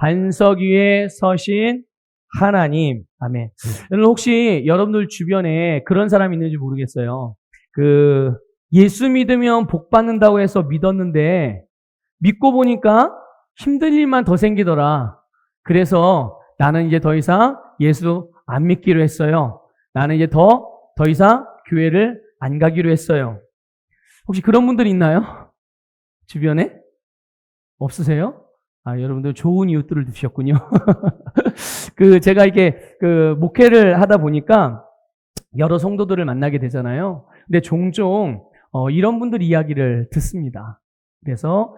반석 위에 서신 하나님. 아멘. 여러분 혹시 여러분들 주변에 그런 사람이 있는지 모르겠어요. 예수 믿으면 복 받는다고 해서 믿었는데 믿고 보니까 힘든 일만 더 생기더라. 그래서 나는 이제 더 이상 예수 안 믿기로 했어요. 나는 이제 더 이상 교회를 안 가기로 했어요. 혹시 그런 분들 있나요? 주변에? 없으세요? 여러분들 좋은 이웃들을 두셨군요. 제가 이렇게 목회를 하다 보니까 여러 성도들을 만나게 되잖아요. 근데 종종 이런 분들 이야기를 듣습니다. 그래서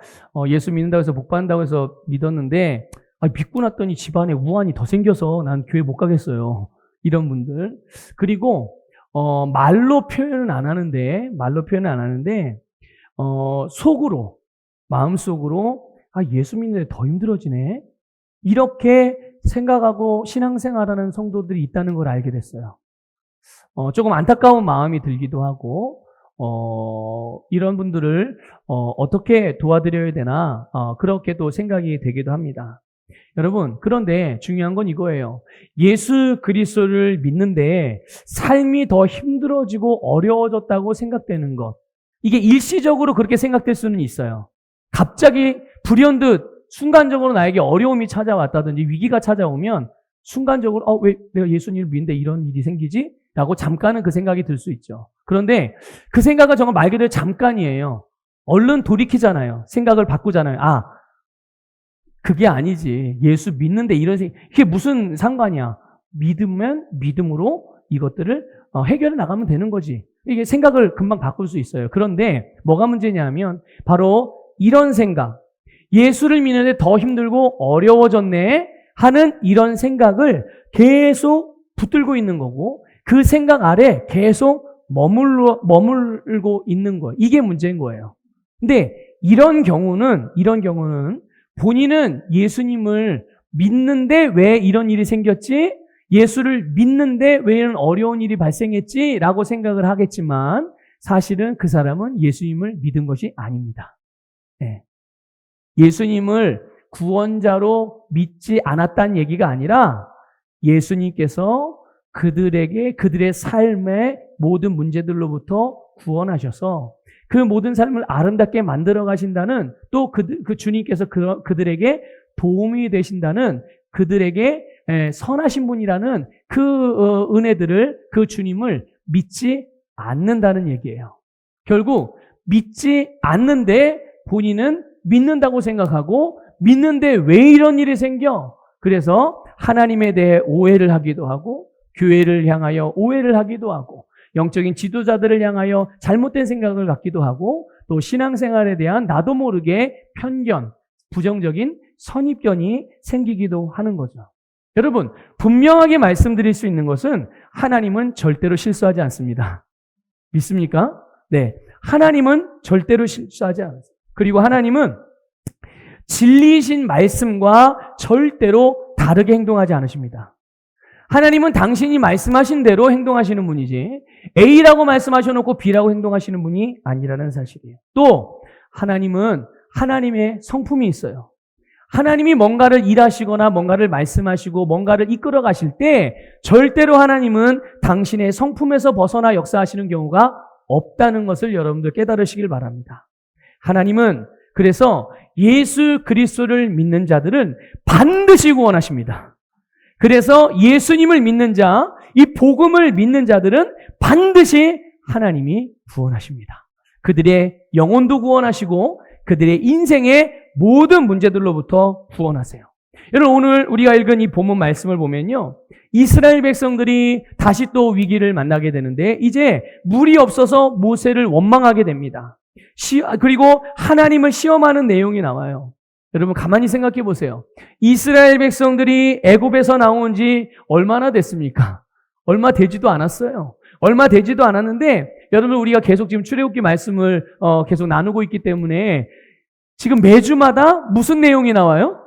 예수 믿는다고 해서 복 받는다고 해서 믿었는데 믿고 났더니 집안에 우환이 더 생겨서 난 교회 못 가겠어요. 이런 분들. 그리고 말로 표현은 안 하는데 속으로, 마음속으로 예수 믿는데 더 힘들어지네. 이렇게 생각하고 신앙생활하는 성도들이 있다는 걸 알게 됐어요. 조금 안타까운 마음이 들기도 하고 이런 분들을 어떻게 도와드려야 되나 그렇게도 생각이 되기도 합니다. 여러분, 그런데 중요한 건 이거예요. 예수 그리스도를 믿는데 삶이 더 힘들어지고 어려워졌다고 생각되는 것. 이게 일시적으로 그렇게 생각될 수는 있어요. 갑자기 불현듯 순간적으로 나에게 어려움이 찾아왔다든지 위기가 찾아오면 순간적으로 왜 내가 예수님을 믿는데 이런 일이 생기지? 라고 잠깐은 그 생각이 들 수 있죠. 그런데 그 생각은 정말 말 그대로 잠깐이에요. 얼른 돌이키잖아요. 생각을 바꾸잖아요. 그게 아니지. 예수 믿는데 이런 생각, 이게 무슨 상관이야. 믿으면 믿음으로 이것들을 해결해 나가면 되는 거지. 이게 생각을 금방 바꿀 수 있어요. 그런데 뭐가 문제냐면 바로 이런 생각, 예수를 믿는데 더 힘들고 어려워졌네 하는 이런 생각을 계속 붙들고 있는 거고 그 생각 아래 계속 머물고 있는 거예요. 이게 문제인 거예요. 근데 이런 경우는 본인은 예수님을 믿는데 왜 이런 일이 생겼지? 예수를 믿는데 왜 이런 어려운 일이 발생했지? 라고 생각을 하겠지만 사실은 그 사람은 예수님을 믿은 것이 아닙니다. 네. 예수님을 구원자로 믿지 않았다는 얘기가 아니라 예수님께서 그들의 삶의 모든 문제들로부터 구원하셔서 그 모든 삶을 아름답게 만들어 가신다는 또 그 주님께서 그들에게 도움이 되신다는 그들에게 선하신 분이라는 그 은혜들을 그 주님을 믿지 않는다는 얘기예요. 결국 믿지 않는데 본인은 믿는다고 생각하고 믿는데 왜 이런 일이 생겨? 그래서 하나님에 대해 오해를 하기도 하고 교회를 향하여 오해를 하기도 하고 영적인 지도자들을 향하여 잘못된 생각을 갖기도 하고 또 신앙생활에 대한 나도 모르게 편견, 부정적인 선입견이 생기기도 하는 거죠. 여러분, 분명하게 말씀드릴 수 있는 것은 하나님은 절대로 실수하지 않습니다. 믿습니까? 네. 하나님은 절대로 실수하지 않습니다. 그리고 하나님은 진리이신 말씀과 절대로 다르게 행동하지 않으십니다. 하나님은 당신이 말씀하신 대로 행동하시는 분이지 A라고 말씀하셔놓고 B라고 행동하시는 분이 아니라는 사실이에요. 또 하나님은 하나님의 성품이 있어요. 하나님이 뭔가를 일하시거나 뭔가를 말씀하시고 뭔가를 이끌어 가실 때 절대로 하나님은 당신의 성품에서 벗어나 역사하시는 경우가 없다는 것을 여러분들 깨달으시길 바랍니다. 하나님은 그래서 예수 그리스도를 믿는 자들은 반드시 구원하십니다. 그래서 예수님을 믿는 자, 이 복음을 믿는 자들은 반드시 하나님이 구원하십니다. 그들의 영혼도 구원하시고 그들의 인생의 모든 문제들로부터 구원하세요. 여러분, 오늘 우리가 읽은 이 본문 말씀을 보면요, 이스라엘 백성들이 다시 또 위기를 만나게 되는데 이제 물이 없어서 모세를 원망하게 됩니다. 그리고 하나님을 시험하는 내용이 나와요. 여러분 가만히 생각해 보세요. 이스라엘 백성들이 애굽에서 나온 지 얼마나 됐습니까? 얼마 되지도 않았어요. 얼마 되지도 않았는데 여러분 우리가 계속 지금 출애굽기 말씀을 계속 나누고 있기 때문에 지금 매주마다 무슨 내용이 나와요?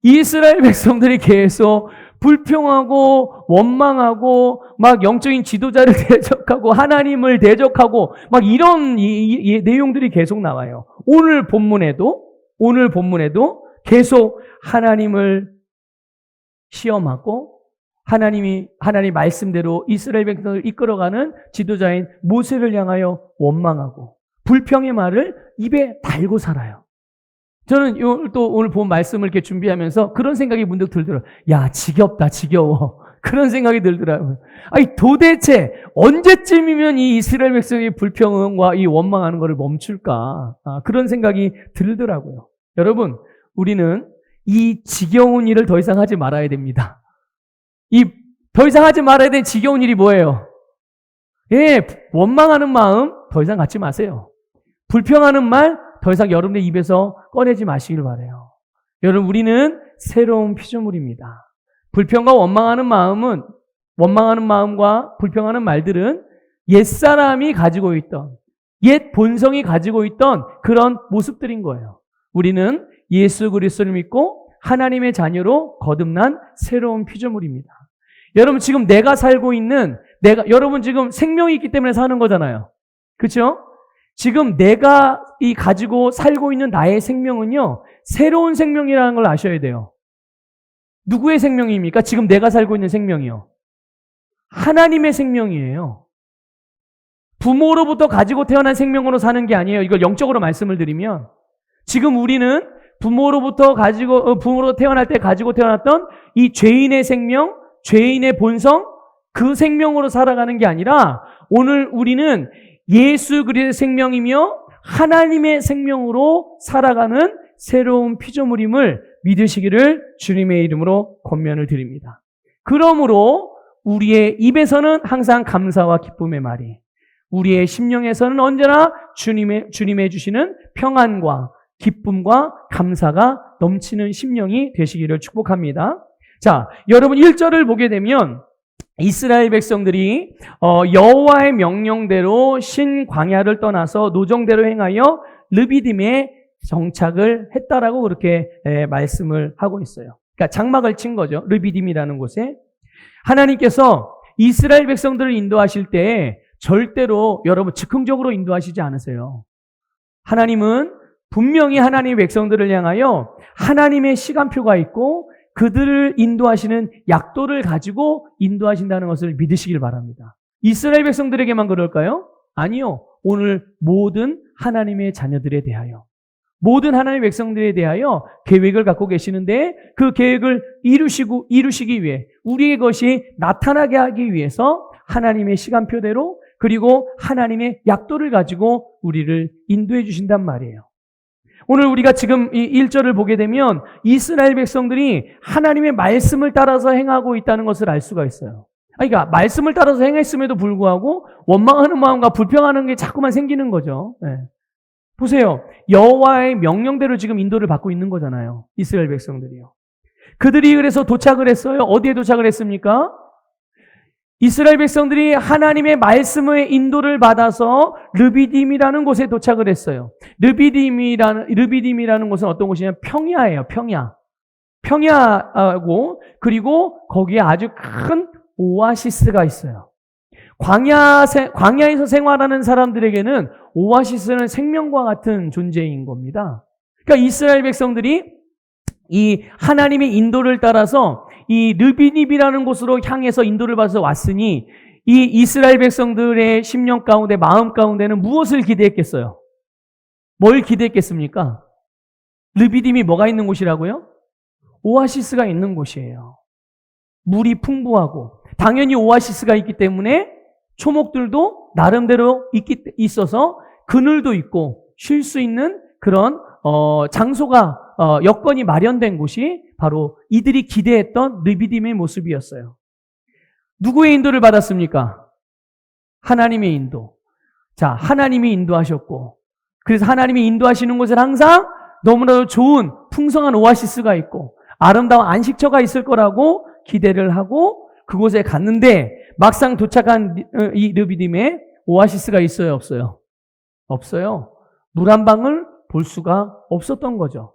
이스라엘 백성들이 계속 불평하고 원망하고 막 영적인 지도자를 대적하고 하나님을 대적하고 막 이런 이 내용들이 계속 나와요. 오늘 본문에도 계속 하나님을 시험하고 하나님 말씀대로 이스라엘 백성을 이끌어가는 지도자인 모세를 향하여 원망하고 불평의 말을 입에 달고 살아요. 저는 또 오늘 본 말씀을 이렇게 준비하면서 그런 생각이 문득 들더라고요. 야, 지겹다, 지겨워. 그런 생각이 들더라고요. 아니, 도대체 언제쯤이면 이 이스라엘 백성의 불평과 이 원망하는 것을 멈출까? 그런 생각이 들더라고요. 여러분, 우리는 이 지겨운 일을 더 이상 하지 말아야 됩니다. 더 이상 하지 말아야 되는 지겨운 일이 뭐예요? 예, 원망하는 마음 더 이상 갖지 마세요. 불평하는 말 더 이상 여러분의 입에서 꺼내지 마시길 바라요. 여러분, 우리는 새로운 피조물입니다. 불평과 원망하는 마음과 불평하는 말들은 옛사람이 가지고 있던, 옛 본성이 가지고 있던 그런 모습들인 거예요. 우리는 예수 그리스도를 믿고 하나님의 자녀로 거듭난 새로운 피조물입니다. 여러분, 지금 여러분 지금 생명이 있기 때문에 사는 거잖아요. 그렇죠? 지금 내가 가지고 살고 있는 나의 생명은요, 새로운 생명이라는 걸 아셔야 돼요. 누구의 생명입니까? 지금 내가 살고 있는 생명이요. 하나님의 생명이에요. 부모로부터 가지고 태어난 생명으로 사는 게 아니에요. 이걸 영적으로 말씀을 드리면, 지금 우리는 부모로부터 태어날 때 가지고 태어났던 이 죄인의 생명, 죄인의 본성, 그 생명으로 살아가는 게 아니라 오늘 우리는 예수 그리스도의 생명이며 하나님의 생명으로 살아가는 새로운 피조물임을 믿으시기를 주님의 이름으로 권면을 드립니다. 그러므로 우리의 입에서는 항상 감사와 기쁨의 말이, 우리의 심령에서는 언제나 주님의 주시는 평안과 기쁨과 감사가 넘치는 심령이 되시기를 축복합니다. 자, 여러분 1절을 보게 되면 이스라엘 백성들이 여호와의 명령대로 신 광야를 떠나서 노정대로 행하여 르비딤에 정착을 했다라고 그렇게 말씀을 하고 있어요. 그러니까 장막을 친 거죠. 르비딤이라는 곳에. 하나님께서 이스라엘 백성들을 인도하실 때 절대로 여러분 즉흥적으로 인도하시지 않으세요. 하나님은 분명히 하나님의 백성들을 향하여 하나님의 시간표가 있고 그들을 인도하시는 약도를 가지고 인도하신다는 것을 믿으시길 바랍니다. 이스라엘 백성들에게만 그럴까요? 아니요. 오늘 모든 하나님의 자녀들에 대하여, 모든 하나님의 백성들에 대하여 계획을 갖고 계시는데 그 계획을 이루시기 위해, 우리의 것이 나타나게 하기 위해서 하나님의 시간표대로 그리고 하나님의 약도를 가지고 우리를 인도해 주신단 말이에요. 오늘 우리가 지금 이 1절을 보게 되면 이스라엘 백성들이 하나님의 말씀을 따라서 행하고 있다는 것을 알 수가 있어요. 그러니까 말씀을 따라서 행했음에도 불구하고 원망하는 마음과 불평하는 게 자꾸만 생기는 거죠. 네. 보세요. 여호와의 명령대로 지금 인도를 받고 있는 거잖아요. 이스라엘 백성들이요. 그들이 그래서 도착을 했어요. 어디에 도착을 했습니까? 이스라엘 백성들이 하나님의 말씀의 인도를 받아서 르비딤이라는 곳에 도착을 했어요. 르비딤이라는 곳은 어떤 곳이냐면 평야예요. 평야하고 그리고 거기에 아주 큰 오아시스가 있어요. 광야에서 생활하는 사람들에게는 오아시스는 생명과 같은 존재인 겁니다. 그러니까 이스라엘 백성들이 이 하나님의 인도를 따라서 이 르비딤이라는 곳으로 향해서 인도를 받아서 왔으니 이 이스라엘 백성들의 심령 가운데, 마음 가운데는 무엇을 기대했겠어요? 뭘 기대했겠습니까? 르비딤이 뭐가 있는 곳이라고요? 오아시스가 있는 곳이에요. 물이 풍부하고 당연히 오아시스가 있기 때문에 초목들도 나름대로 있어서 그늘도 있고 쉴 수 있는 그런 장소가 여건이 마련된 곳이 바로 이들이 기대했던 르비딤의 모습이었어요. 누구의 인도를 받았습니까? 하나님의 인도. 자, 하나님이 인도하셨고, 그래서 하나님이 인도하시는 곳은 항상 너무나도 좋은 풍성한 오아시스가 있고 아름다운 안식처가 있을 거라고 기대를 하고 그곳에 갔는데 막상 도착한 이 르비딤에 오아시스가 있어요, 없어요? 없어요. 물 한 방울 볼 수가 없었던 거죠.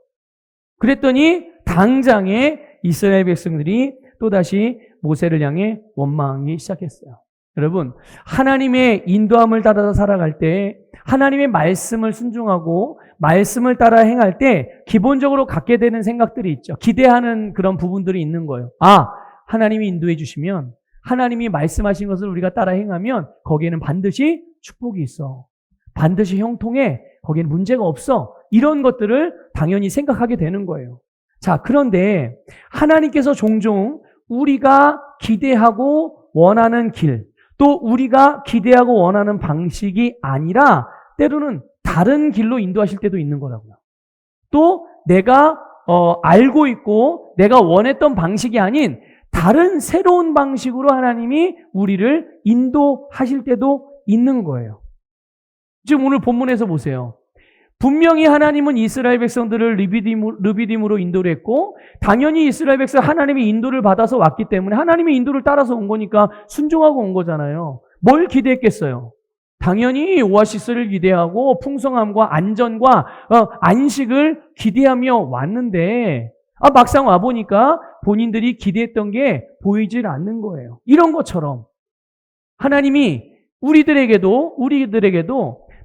그랬더니 당장에 이스라엘 백성들이 또다시 모세를 향해 원망하기 시작했어요. 여러분, 하나님의 인도함을 따라서 살아갈 때, 하나님의 말씀을 순종하고 말씀을 따라 행할 때 기본적으로 갖게 되는 생각들이 있죠. 기대하는 그런 부분들이 있는 거예요. 아, 하나님이 인도해 주시면, 하나님이 말씀하신 것을 우리가 따라 행하면 거기에는 반드시 축복이 있어. 반드시 형통해. 거기에는 문제가 없어. 이런 것들을 당연히 생각하게 되는 거예요. 자, 그런데 하나님께서 종종 우리가 기대하고 원하는 길, 또 우리가 기대하고 원하는 방식이 아니라 때로는 다른 길로 인도하실 때도 있는 거라고요. 또 내가 알고 있고 내가 원했던 방식이 아닌 다른 새로운 방식으로 하나님이 우리를 인도하실 때도 있는 거예요. 지금 오늘 본문에서 보세요. 분명히 하나님은 이스라엘 백성들을 르비딤으로 인도를 했고 당연히 이스라엘 백성 하나님의 인도를 받아서 왔기 때문에 하나님의 인도를 따라서 온 거니까 순종하고 온 거잖아요. 뭘 기대했겠어요? 당연히 오아시스를 기대하고 풍성함과 안전과 안식을 기대하며 왔는데 막상 와보니까 본인들이 기대했던 게 보이질 않는 거예요. 이런 것처럼 하나님이 우리들에게도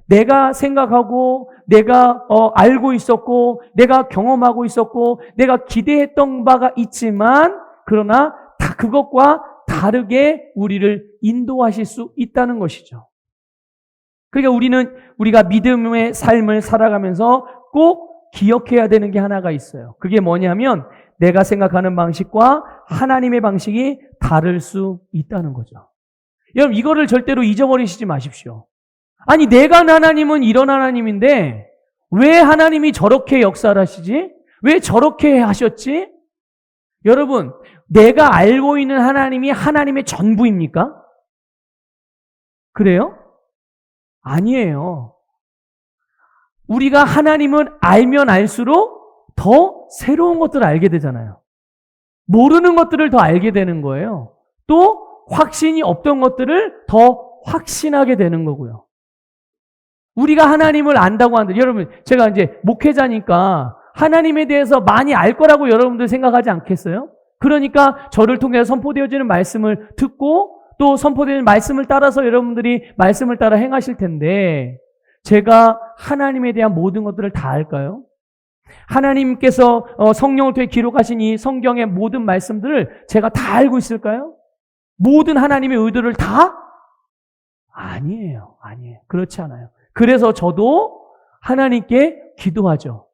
내가 생각하고 내가 알고 있었고 내가 경험하고 있었고 내가 기대했던 바가 있지만 그러나 다 그것과 다르게 우리를 인도하실 수 있다는 것이죠. 그러니까 우리가 믿음의 삶을 살아가면서 꼭 기억해야 되는 게 하나가 있어요. 그게 뭐냐면 내가 생각하는 방식과 하나님의 방식이 다를 수 있다는 거죠. 여러분 이거를 절대로 잊어버리시지 마십시오. 아니 내가 하나님은 이런 하나님인데 왜 하나님이 저렇게 역사를 하시지? 왜 저렇게 하셨지? 여러분 내가 알고 있는 하나님이 하나님의 전부입니까? 그래요? 아니에요. 우리가 하나님을 알면 알수록 더 새로운 것들을 알게 되잖아요. 모르는 것들을 더 알게 되는 거예요. 또 확신이 없던 것들을 더 확신하게 되는 거고요. 우리가 하나님을 안다고 하는데 여러분 제가 이제 목회자니까 하나님에 대해서 많이 알 거라고 여러분들 생각하지 않겠어요? 그러니까 저를 통해서 선포되어지는 말씀을 듣고 또 선포되는 말씀을 따라서 여러분들이 말씀을 따라 행하실 텐데 제가 하나님에 대한 모든 것들을 다 알까요? 하나님께서 성령을 통해 기록하신 이 성경의 모든 말씀들을 제가 다 알고 있을까요? 모든 하나님의 의도를 다? 아니에요. 그렇지 않아요. 그래서 저도 하나님께 기도하죠.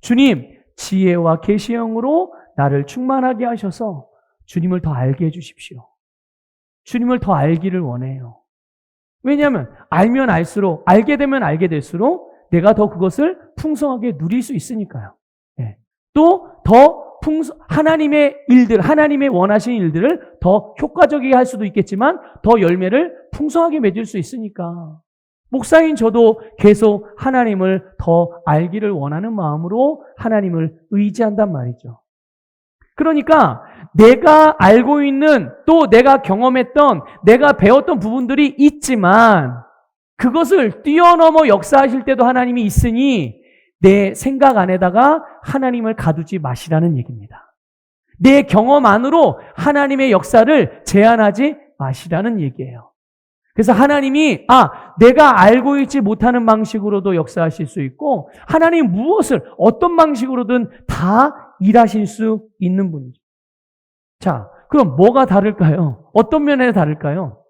주님, 지혜와 계시의 영으로 나를 충만하게 하셔서 주님을 더 알게 해주십시오. 주님을 더 알기를 원해요. 왜냐하면 알면 알수록, 알게 되면 알게 될수록 내가 더 그것을 풍성하게 누릴 수 있으니까요. 네. 또 더 하나님의 일들, 하나님의 원하시는 일들을 더 효과적이게 할 수도 있겠지만 더 열매를 풍성하게 맺을 수 있으니까. 목사인 저도 계속 하나님을 더 알기를 원하는 마음으로 하나님을 의지한단 말이죠. 그러니까 내가 알고 있는 또 내가 경험했던 내가 배웠던 부분들이 있지만 그것을 뛰어넘어 역사하실 때도 하나님이 있으니 내 생각 안에다가 하나님을 가두지 마시라는 얘기입니다. 내 경험 안으로 하나님의 역사를 제한하지 마시라는 얘기예요. 그래서 하나님이 내가 알고 있지 못하는 방식으로도 역사하실 수 있고 하나님 무엇을 어떤 방식으로든 다 일하실 수 있는 분이죠. 자, 그럼 뭐가 다를까요? 어떤 면에 다를까요?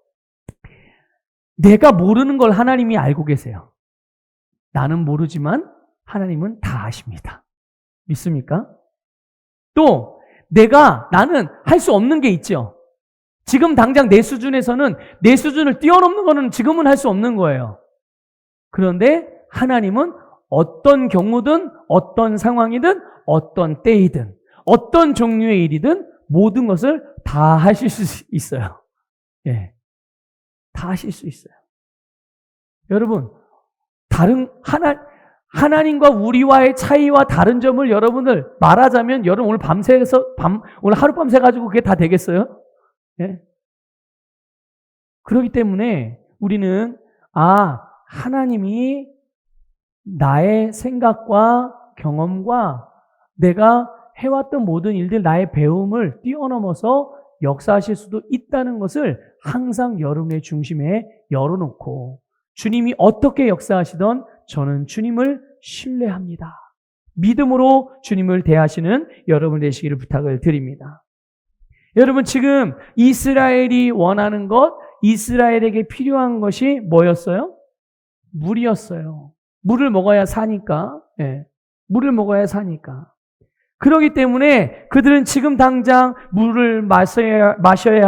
내가 모르는 걸 하나님이 알고 계세요. 나는 모르지만 하나님은 다 아십니다. 믿습니까? 또 나는 할 수 없는 게 있죠. 지금 당장 내 수준에서는 내 수준을 뛰어넘는 거는 지금은 할 수 없는 거예요. 그런데 하나님은 어떤 경우든 어떤 상황이든 어떤 때이든 어떤 종류의 일이든 모든 것을 다 하실 수 있어요. 예. 다 하실 수 있어요. 여러분, 하나님과 우리와의 차이와 다른 점을 여러분들 말하자면 여러분 오늘 오늘 하룻밤 새가지고 그게 다 되겠어요? 예. 그렇기 때문에 우리는 하나님이 나의 생각과 경험과 내가 해왔던 모든 일들 나의 배움을 뛰어넘어서 역사하실 수도 있다는 것을 항상 여러분의 중심에 열어놓고 주님이 어떻게 역사하시던 저는 주님을 신뢰합니다. 믿음으로 주님을 대하시는 여러분 되시기를 부탁을 드립니다. 여러분 지금 이스라엘이 원하는 것, 이스라엘에게 필요한 것이 뭐였어요? 물이었어요. 물을 먹어야 사니까. 예. 물을 먹어야 사니까. 그렇기 때문에 그들은 지금 당장 물을 마셔야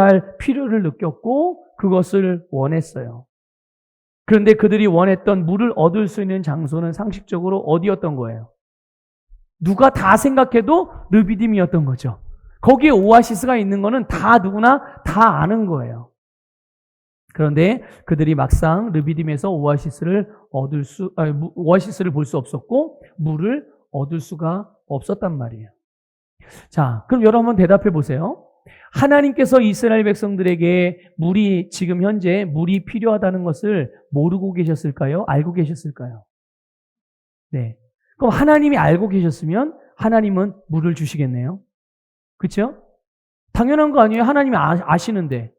할 필요를 느꼈고 그것을 원했어요. 그런데 그들이 원했던 물을 얻을 수 있는 장소는 상식적으로 어디였던 거예요? 누가 다 생각해도 르비딤이었던 거죠. 거기에 오아시스가 있는 거는 다 누구나 다 아는 거예요. 그런데 그들이 막상 르비딤에서 오아시스를 볼 수 없었고 물을 얻을 수가 없었단 말이에요. 자, 그럼 여러분 한번 대답해 보세요. 하나님께서 이스라엘 백성들에게 지금 현재 물이 필요하다는 것을 모르고 계셨을까요? 알고 계셨을까요? 네. 그럼 하나님이 알고 계셨으면 하나님은 물을 주시겠네요. 그렇죠? 당연한 거 아니에요? 하나님이 아시는데.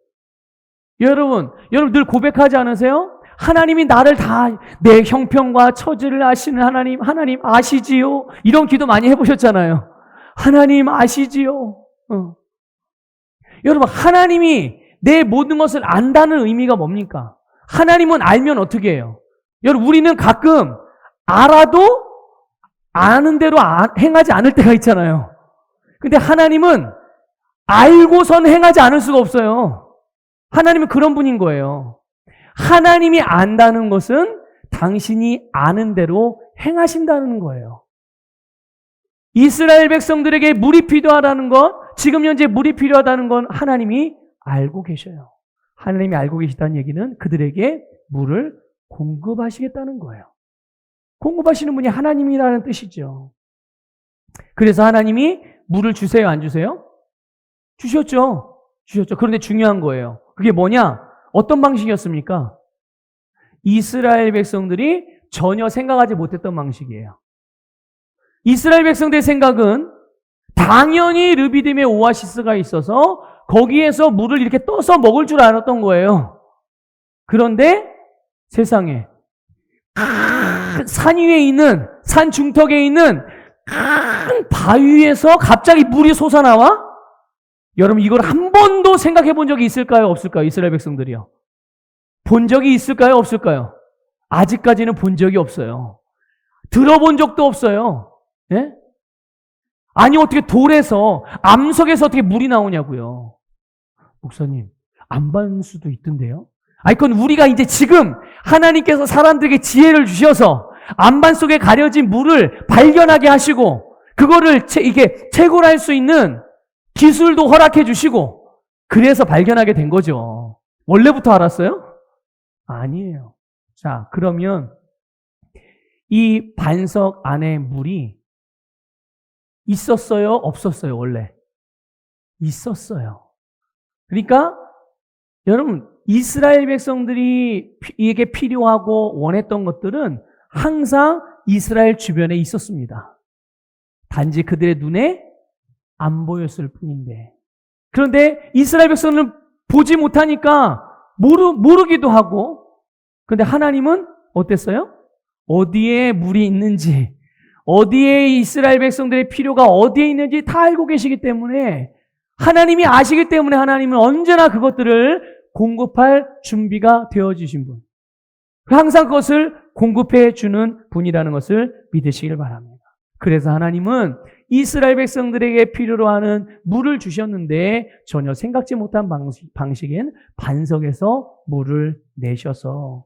여러분 늘 고백하지 않으세요? 하나님이 나를 다 내 형편과 처지를 아시는 하나님 아시지요? 이런 기도 많이 해보셨잖아요. 하나님 아시지요? 여러분 하나님이 내 모든 것을 안다는 의미가 뭡니까? 하나님은 알면 어떻게 해요? 여러분 우리는 가끔 알아도 아는 대로 행하지 않을 때가 있잖아요. 근데 하나님은 알고선 행하지 않을 수가 없어요. 하나님은 그런 분인 거예요. 하나님이 안다는 것은 당신이 아는 대로 행하신다는 거예요. 이스라엘 백성들에게 물이 필요하다는 것, 지금 현재 물이 필요하다는 건 하나님이 알고 계셔요. 하나님이 알고 계시다는 얘기는 그들에게 물을 공급하시겠다는 거예요. 공급하시는 분이 하나님이라는 뜻이죠. 그래서 하나님이 물을 주세요, 안 주세요? 주셨죠. 그런데 중요한 거예요. 그게 뭐냐? 어떤 방식이었습니까? 이스라엘 백성들이 전혀 생각하지 못했던 방식이에요. 이스라엘 백성들의 생각은 당연히 르비딤에 오아시스가 있어서 거기에서 물을 이렇게 떠서 먹을 줄 알았던 거예요. 그런데 세상에 산 위에 있는, 산 중턱에 있는 큰 바위에서 갑자기 물이 솟아나와? 여러분 이걸 한 번도 생각해 본 적이 있을까요? 없을까요? 이스라엘 백성들이요. 본 적이 있을까요? 없을까요? 아직까지는 본 적이 없어요. 들어본 적도 없어요. 예? 아니 어떻게 돌에서, 암석에서 어떻게 물이 나오냐고요. 목사님 안 볼 수도 있던데요. 아니 그건 우리가 이제 지금 하나님께서 사람들에게 지혜를 주셔서 안반 속에 가려진 물을 발견하게 하시고 그거를 이게 채굴할 수 있는 기술도 허락해 주시고 그래서 발견하게 된 거죠. 원래부터 알았어요? 아니에요. 자, 그러면 이 반석 안에 물이 있었어요? 없었어요? 원래? 있었어요. 그러니까 여러분 이스라엘 백성들이 이게 필요하고 원했던 것들은 항상 이스라엘 주변에 있었습니다. 단지 그들의 눈에 안 보였을 뿐인데. 그런데 이스라엘 백성은 보지 못하니까 모르기도 하고, 그런데 하나님은 어땠어요? 어디에 물이 있는지, 어디에 이스라엘 백성들의 필요가 어디에 있는지 다 알고 계시기 때문에, 하나님이 아시기 때문에 하나님은 언제나 그것들을 공급할 준비가 되어지신 분. 항상 그것을 공급해 주는 분이라는 것을 믿으시길 바랍니다. 그래서 하나님은 이스라엘 백성들에게 필요로 하는 물을 주셨는데 전혀 생각지 못한 방식인 반석에서 물을 내셔서.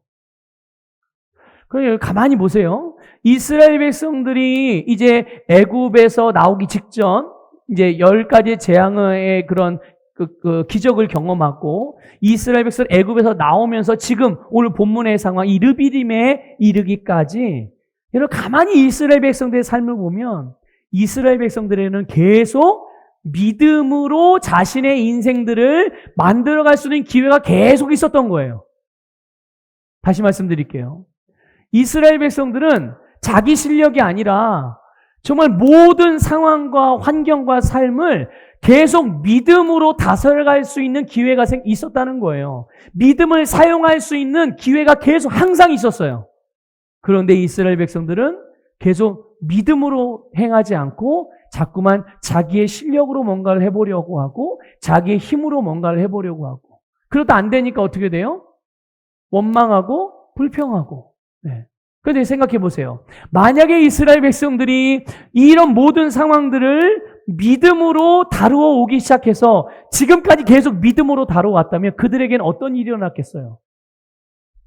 가만히 보세요. 이스라엘 백성들이 이제 애굽에서 나오기 직전 이제 10가지 재앙의 그런 그 기적을 경험하고 이스라엘 백성 애굽에서 나오면서 지금 오늘 본문의 상황 이 르비딤에 이르기까지 여러분 가만히 이스라엘 백성들의 삶을 보면 이스라엘 백성들에는 계속 믿음으로 자신의 인생들을 만들어갈 수 있는 기회가 계속 있었던 거예요. 다시 말씀드릴게요. 이스라엘 백성들은 자기 실력이 아니라 정말 모든 상황과 환경과 삶을 계속 믿음으로 다스려갈 수 있는 기회가 있었다는 거예요. 믿음을 사용할 수 있는 기회가 계속 항상 있었어요. 그런데 이스라엘 백성들은 계속 믿음으로 행하지 않고 자꾸만 자기의 실력으로 뭔가를 해보려고 하고 자기의 힘으로 뭔가를 해보려고 하고 그러다 안 되니까 어떻게 돼요? 원망하고 불평하고. 네. 그런데 생각해 보세요. 만약에 이스라엘 백성들이 이런 모든 상황들을 믿음으로 다루어 오기 시작해서 지금까지 계속 믿음으로 다뤄왔다면 그들에게는 어떤 일이 일어났겠어요?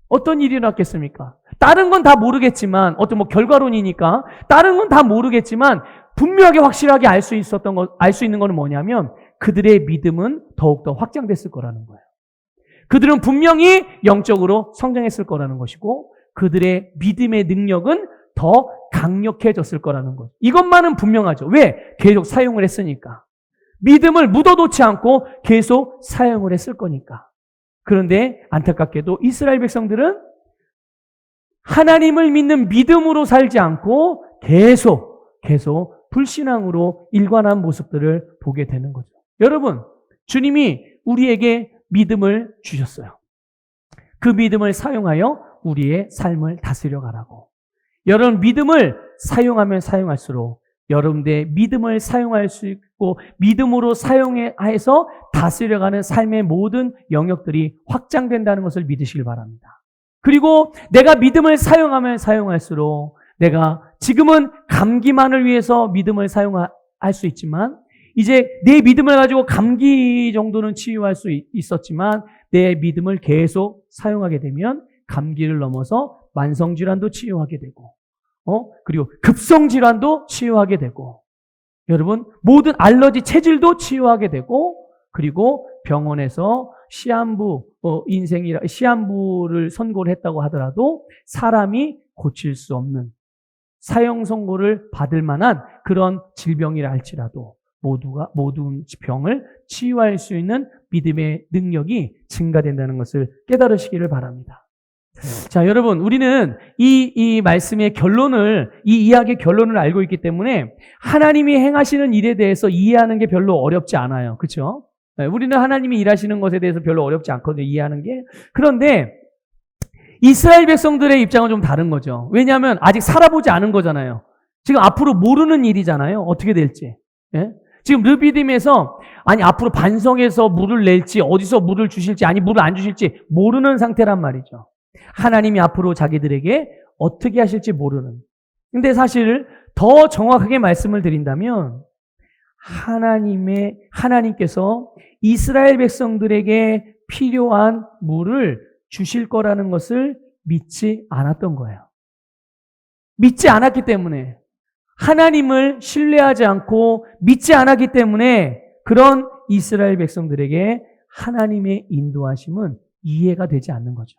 어떤 일이 일어났겠습니까? 다른 건 다 모르겠지만, 어떤 결과론이니까, 다른 건 다 모르겠지만, 분명하게 확실하게 알 수 있는 거는 뭐냐면, 그들의 믿음은 더욱더 확장됐을 거라는 거예요. 그들은 분명히 영적으로 성장했을 거라는 것이고, 그들의 믿음의 능력은 더 강력해졌을 거라는 거죠. 이것만은 분명하죠. 왜? 계속 사용을 했으니까. 믿음을 묻어놓지 않고 계속 사용을 했을 거니까. 그런데 안타깝게도 이스라엘 백성들은 하나님을 믿는 믿음으로 살지 않고 계속 불신앙으로 일관한 모습들을 보게 되는 거죠. 여러분, 주님이 우리에게 믿음을 주셨어요. 그 믿음을 사용하여 우리의 삶을 다스려 가라고. 여러분, 믿음을 사용하면 사용할수록 여러분들의 믿음을 사용할 수 있고 믿음으로 사용해서 다스려가는 삶의 모든 영역들이 확장된다는 것을 믿으시길 바랍니다. 그리고 내가 믿음을 사용하면 사용할수록 내가 지금은 감기만을 위해서 믿음을 사용할 수 있지만 이제 내 믿음을 가지고 감기 정도는 치유할 수 있었지만 내 믿음을 계속 사용하게 되면 감기를 넘어서 만성질환도 치유하게 되고 그리고 급성질환도 치유하게 되고 여러분 모든 알러지 체질도 치유하게 되고 그리고 병원에서 시한부를 선고를 했다고 하더라도 사람이 고칠 수 없는 사형 선고를 받을 만한 그런 질병이라 할지라도 모든 병을 치유할 수 있는 믿음의 능력이 증가된다는 것을 깨달으시기를 바랍니다. 자, 여러분, 우리는 이 말씀의 이 이야기의 결론을 알고 있기 때문에 하나님이 행하시는 일에 대해서 이해하는 게 별로 어렵지 않아요. 그렇죠? 우리는 하나님이 일하시는 것에 대해서 별로 어렵지 않거든요. 이해하는 게. 그런데 이스라엘 백성들의 입장은 좀 다른 거죠. 왜냐하면 아직 살아보지 않은 거잖아요. 지금 앞으로 모르는 일이잖아요. 어떻게 될지. 예? 지금 르비딤에서 앞으로 반성해서 물을 낼지 어디서 물을 주실지 물을 안 주실지 모르는 상태란 말이죠. 하나님이 앞으로 자기들에게 어떻게 하실지 모르는. 근데 사실 더 정확하게 말씀을 드린다면 하나님께서 이스라엘 백성들에게 필요한 물을 주실 거라는 것을 믿지 않았던 거예요. 믿지 않았기 때문에 하나님을 신뢰하지 않고 믿지 않았기 때문에 그런 이스라엘 백성들에게 하나님의 인도하심은 이해가 되지 않는 거죠.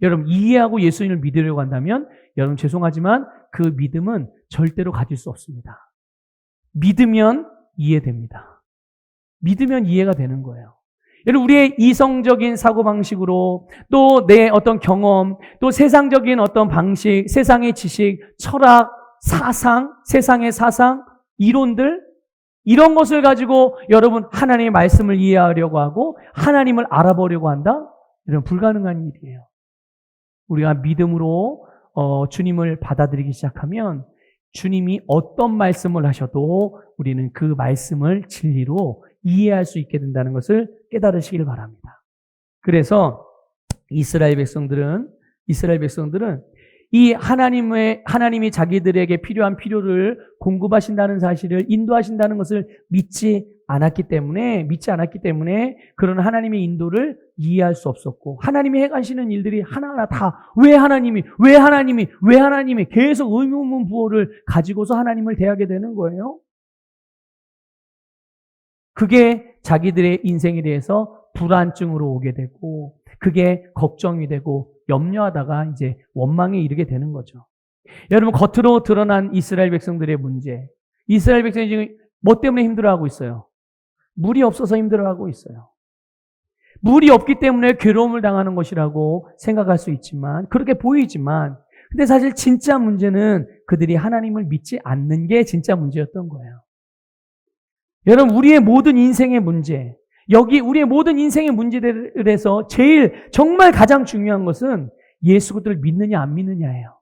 여러분 이해하고 예수님을 믿으려고 한다면 여러분 죄송하지만 그 믿음은 절대로 가질 수 없습니다. 믿으면 이해됩니다. 믿으면 이해가 되는 거예요. 여러분 우리의 이성적인 사고방식으로 또 내 어떤 경험 또 세상적인 어떤 방식 세상의 지식 철학 세상의 사상 이론들 이런 것을 가지고 여러분 하나님의 말씀을 이해하려고 하고 하나님을 알아보려고 한다? 이런 불가능한 일이에요. 우리가 믿음으로 주님을 받아들이기 시작하면 주님이 어떤 말씀을 하셔도 우리는 그 말씀을 진리로 이해할 수 있게 된다는 것을 깨달으시길 바랍니다. 그래서 이스라엘 백성들은 이 하나님이 자기들에게 필요한 필요를 공급하신다는 사실을 인도하신다는 것을 믿지 않았기 때문에 그런 하나님의 인도를 이해할 수 없었고 하나님이 행하시는 일들이 하나하나 다 왜 하나님이 계속 의문문 부호를 가지고서 하나님을 대하게 되는 거예요. 그게 자기들의 인생에 대해서 불안증으로 오게 되고 그게 걱정이 되고 염려하다가 이제 원망에 이르게 되는 거죠. 여러분 겉으로 드러난 이스라엘 백성들의 문제. 이스라엘 백성이 지금 뭐 때문에 힘들어하고 있어요? 물이 없어서 힘들어하고 있어요. 물이 없기 때문에 괴로움을 당하는 것이라고 생각할 수 있지만 그렇게 보이지만 근데 사실 진짜 문제는 그들이 하나님을 믿지 않는 게 진짜 문제였던 거예요. 여러분, 우리의 모든 인생의 문제, 여기 우리의 모든 인생의 문제들에서 제일 정말 가장 중요한 것은 예수 그리스도를 믿느냐 안 믿느냐예요.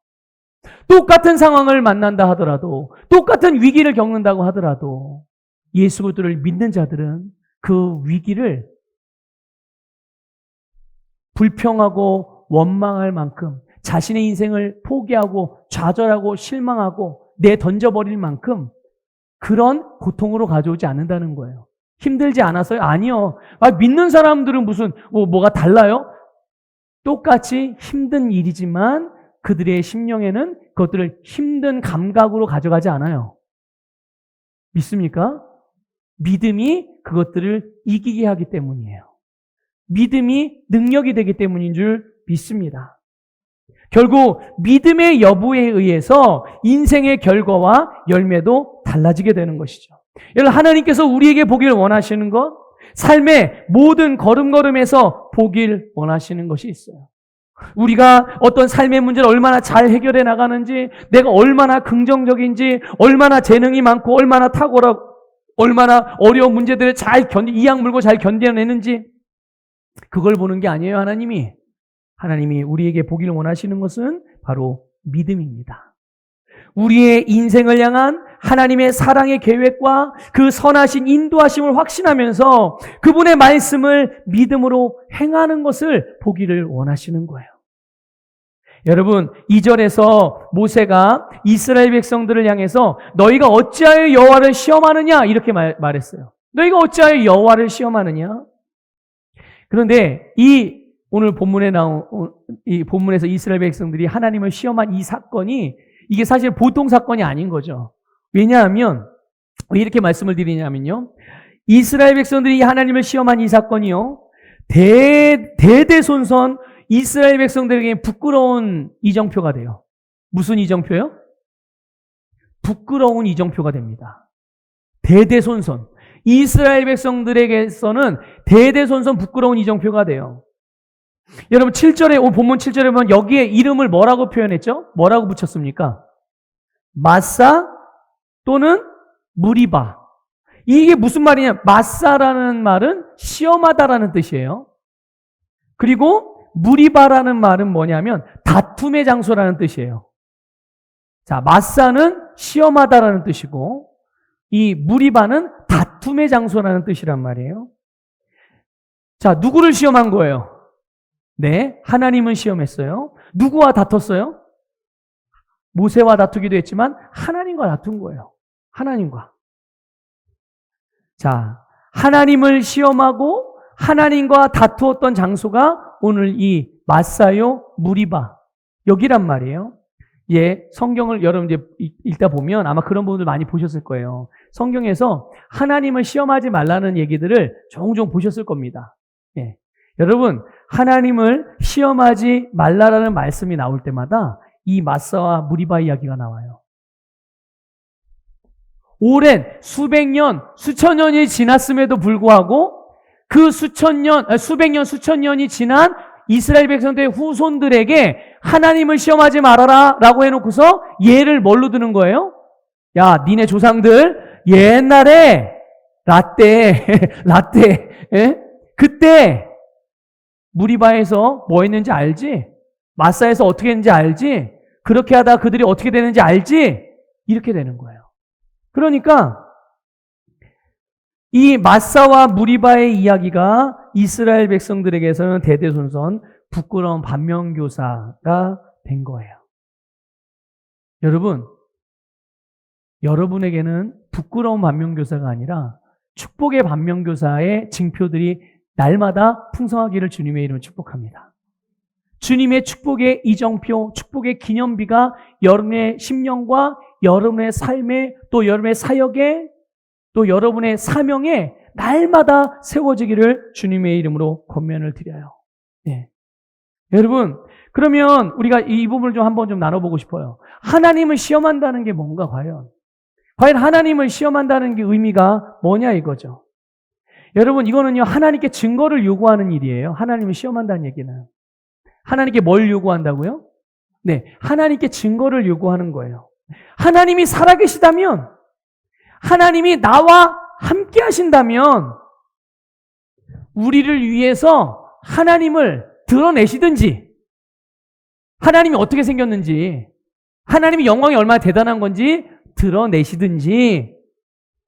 똑같은 상황을 만난다 하더라도, 똑같은 위기를 겪는다고 하더라도 예수 그리스도를 믿는 자들은 그 위기를 불평하고 원망할 만큼, 자신의 인생을 포기하고 좌절하고 실망하고 내던져버릴 만큼 그런 고통으로 가져오지 않는다는 거예요. 힘들지 않아서요? 아니요. 믿는 사람들은 무슨 뭐가 달라요? 똑같이 힘든 일이지만 그들의 심령에는 그것들을 힘든 감각으로 가져가지 않아요. 믿습니까? 믿음이 그것들을 이기게 하기 때문이에요. 믿음이 능력이 되기 때문인 줄 믿습니다. 결국 믿음의 여부에 의해서 인생의 결과와 열매도 달라지게 되는 것이죠. 여러분, 하나님께서 우리에게 보기를 원하시는 것, 삶의 모든 걸음걸음에서 보길 원하시는 것이 있어요. 우리가 어떤 삶의 문제를 얼마나 잘 해결해 나가는지, 내가 얼마나 긍정적인지, 얼마나 재능이 많고, 얼마나 탁월하고, 얼마나 어려운 문제들을 잘 이악 물고 잘 견뎌내는지, 그걸 보는 게 아니에요. 하나님이 우리에게 보기를 원하시는 것은 바로 믿음입니다. 우리의 인생을 향한 하나님의 사랑의 계획과 그 선하신 인도하심을 확신하면서 그분의 말씀을 믿음으로 행하는 것을 보기를 원하시는 거예요. 여러분, 2절에서 모세가 이스라엘 백성들을 향해서 너희가 어찌하여 여호와를 시험하느냐 이렇게 말했어요. 너희가 어찌하여 여호와를 시험하느냐? 그런데 오늘 본문에 나온 이 본문에서 이스라엘 백성들이 하나님을 시험한 이 사건이 이게 사실 보통 사건이 아닌 거죠. 왜냐하면 왜 이렇게 말씀을 드리냐면요. 이스라엘 백성들이 하나님을 시험한 이 사건이요. 대대손손 이스라엘 백성들에게 부끄러운 이정표가 돼요. 무슨 이정표요? 부끄러운 이정표가 됩니다. 대대손손. 이스라엘 백성들에게서는 대대손손 부끄러운 이정표가 돼요. 여러분 7절에 본문 7절에 보면 여기에 이름을 뭐라고 표현했죠? 뭐라고 붙였습니까? 마사 또는 무리바. 이게 무슨 말이냐? 마사라는 말은 시험하다라는 뜻이에요. 그리고 무리바라는 말은 뭐냐면 다툼의 장소라는 뜻이에요. 자, 마사는 시험하다라는 뜻이고 이 무리바는 다툼의 장소라는 뜻이란 말이에요. 자, 누구를 시험한 거예요? 네, 하나님은 시험했어요. 누구와 다퉜어요? 모세와 다투기도 했지만 하나님과 다툰 거예요. 하나님과. 자, 하나님을 시험하고 하나님과 다투었던 장소가 오늘 이 마사요 무리바 여기란 말이에요. 예, 성경을 여러분 이제 읽다 보면 아마 그런 부분들 많이 보셨을 거예요. 성경에서 하나님을 시험하지 말라는 얘기들을 종종 보셨을 겁니다. 예. 여러분, 하나님을 시험하지 말라라는 말씀이 나올 때마다 이 마사와 무리바 이야기가 나와요. 오랜 수백 년, 수천 년이 지났음에도 불구하고 그 수천 년이 지난 이스라엘 백성들의 후손들에게 하나님을 시험하지 말아라 라고 해놓고서 예를 뭘로 드는 거예요? 야, 니네 조상들 옛날에 라떼 그때 무리바에서 뭐 했는지 알지? 마사에서 어떻게 했는지 알지? 그렇게 하다 그들이 어떻게 되는지 알지? 이렇게 되는 거예요. 그러니까 이 마사와 무리바의 이야기가 이스라엘 백성들에게서는 대대손손 부끄러운 반면교사가 된 거예요. 여러분에게는 부끄러운 반면교사가 아니라 축복의 반면교사의 징표들이 날마다 풍성하기를 주님의 이름으로 축복합니다. 주님의 축복의 이정표, 축복의 기념비가 여러분의 심령과 여러분의 삶에 또 여러분의 사역에 또 여러분의 사명에 날마다 세워지기를 주님의 이름으로 권면을 드려요. 네. 여러분, 그러면 우리가 이 부분을 한번 나눠보고 싶어요. 하나님을 시험한다는 게 뭔가 과연 하나님을 시험한다는 게 의미가 뭐냐 이거죠. 여러분, 이거는요 하나님께 증거를 요구하는 일이에요. 하나님을 시험한다는 얘기는 하나님께 뭘 요구한다고요? 네, 하나님께 증거를 요구하는 거예요. 하나님이 살아계시다면, 하나님이 나와 함께 하신다면, 우리를 위해서 하나님을 드러내시든지, 하나님이 어떻게 생겼는지, 하나님의 영광이 얼마나 대단한 건지 드러내시든지,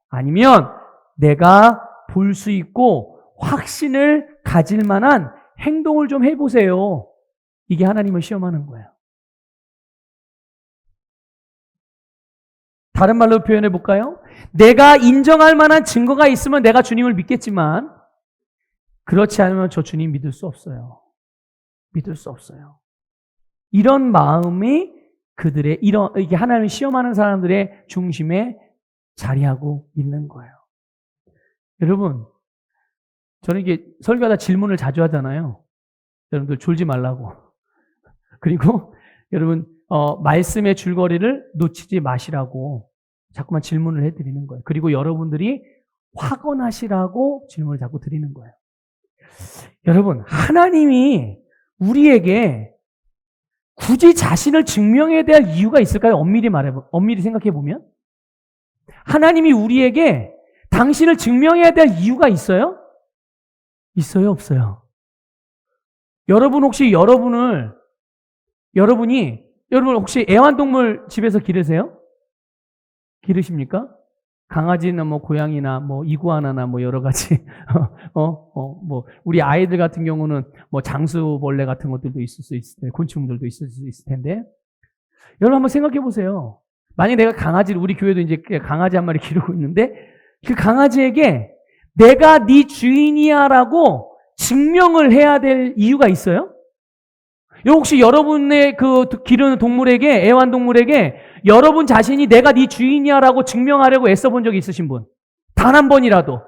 아니면 내가 볼 수 있고 확신을 가질 만한 행동을 좀 해보세요. 이게 하나님을 시험하는 거예요. 다른 말로 표현해 볼까요? 내가 인정할 만한 증거가 있으면 내가 주님을 믿겠지만, 그렇지 않으면 저 주님 믿을 수 없어요. 믿을 수 없어요. 이런 마음이 그들의, 이게 하나님을 시험하는 사람들의 중심에 자리하고 있는 거예요. 여러분, 저는 이게 설교하다 질문을 자주 하잖아요. 여러분들 졸지 말라고. 그리고 여러분, 말씀의 줄거리를 놓치지 마시라고 자꾸만 질문을 해드리는 거예요. 그리고 여러분들이 확언하시라고 질문을 자꾸 드리는 거예요. 여러분, 하나님이 우리에게 굳이 자신을 증명해야 될 이유가 있을까요? 엄밀히 생각해 보면, 하나님이 우리에게 당신을 증명해야 될 이유가 있어요? 있어요, 없어요? 여러분 혹시 애완동물 집에서 기르세요? 기르십니까? 강아지나 뭐 고양이나 뭐 이구아나나 뭐 여러 가지 뭐 우리 아이들 같은 경우는 뭐 장수벌레 같은 것들도 있을 수 있을 텐데, 곤충들도 있을 수 있을 텐데, 여러분 한번 생각해 보세요. 만약 내가 우리 교회도 이제 강아지 한 마리 기르고 있는데, 그 강아지에게 내가 네 주인이야라고 증명을 해야 될 이유가 있어요? 혹시 여러분의 그 기르는 동물에게, 애완동물에게 여러분 자신이 내가 네 주인이야라고 증명하려고 애써본 적이 있으신 분? 단 한 번이라도?